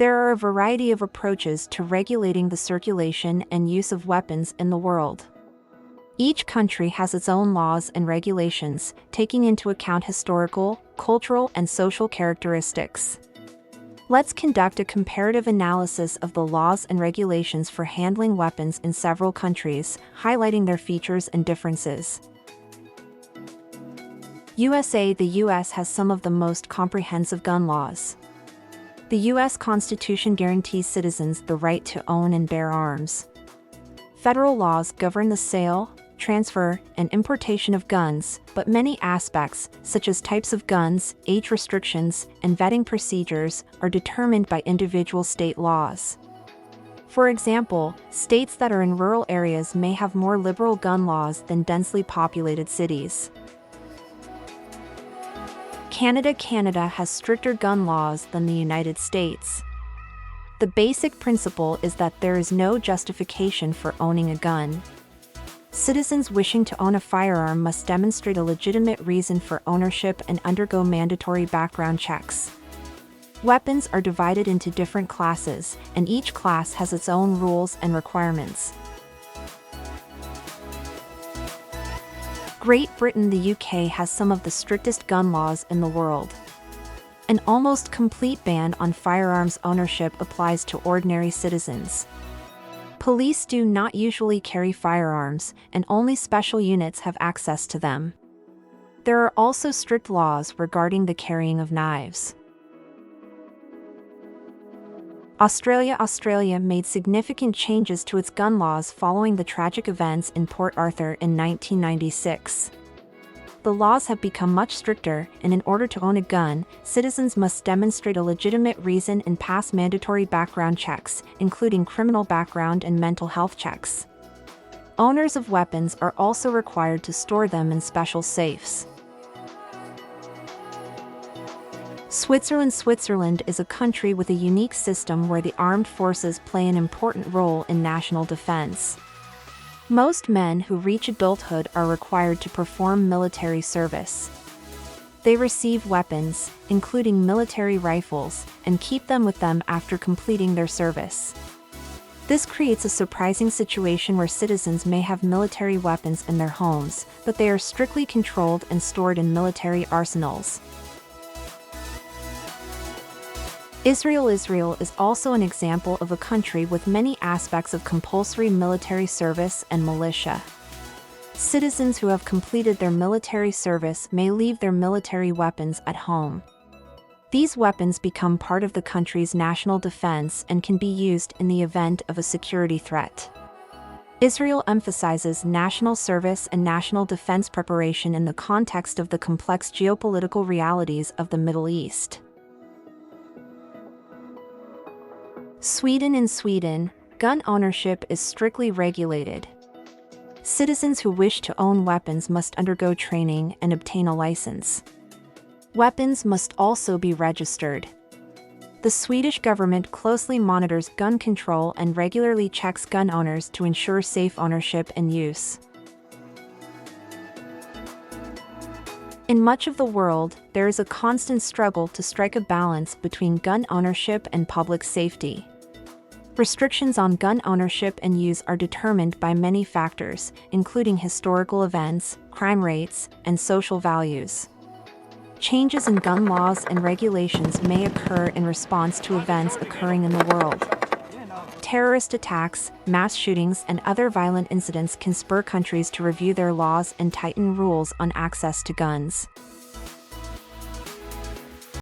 There are a variety of approaches to regulating the circulation and use of weapons in the world. Each country has its own laws and regulations, taking into account historical, cultural, and social characteristics. Let's conduct a comparative analysis of the laws and regulations for handling weapons in several countries, highlighting their features and differences. USA. The U.S. has some of the most comprehensive gun laws. The U.S. Constitution guarantees citizens the right to own and bear arms. Federal laws govern the sale, transfer, and importation of guns, but many aspects, such as types of guns, age restrictions, and vetting procedures, are determined by individual state laws. For example, states that are in rural areas may have more liberal gun laws than densely populated cities. Canada. Canada has stricter gun laws than the United States. The basic principle is that there is no justification for owning a gun. Citizens wishing to own a firearm must demonstrate a legitimate reason for ownership and undergo mandatory background checks. Weapons are divided into different classes, and each class has its own rules and requirements. Great Britain. The UK has some of the strictest gun laws in the world. An almost complete ban on firearms ownership applies to ordinary citizens. Police do not usually carry firearms, and only special units have access to them. There are also strict laws regarding the carrying of knives. Australia. Australia made significant changes to its gun laws following the tragic events in Port Arthur in 1996. The laws have become much stricter, and in order to own a gun, citizens must demonstrate a legitimate reason and pass mandatory background checks, including criminal background and mental health checks. Owners of weapons are also required to store them in special safes. Switzerland. Switzerland is a country with a unique system where the armed forces play an important role in national defense. Most men who reach adulthood are required to perform military service. They receive weapons, including military rifles, and keep them with them after completing their service. This creates a surprising situation where citizens may have military weapons in their homes, but they are strictly controlled and stored in military arsenals. Israel. Israel is also an example of a country with many aspects of compulsory military service and militia. Citizens who have completed their military service may leave their military weapons at home. These weapons become part of the country's national defense and can be used in the event of a security threat. Israel emphasizes national service and national defense preparation in the context of the complex geopolitical realities of the Middle East. Sweden. In Sweden, gun ownership is strictly regulated. Citizens who wish to own weapons must undergo training and obtain a license. Weapons must also be registered. The Swedish government closely monitors gun control and regularly checks gun owners to ensure safe ownership and use. In much of the world, there is a constant struggle to strike a balance between gun ownership and public safety. Restrictions on gun ownership and use are determined by many factors, including historical events, crime rates, and social values. Changes in gun laws and regulations may occur in response to events occurring in the world. Terrorist attacks, mass shootings, and other violent incidents can spur countries to review their laws and tighten rules on access to guns.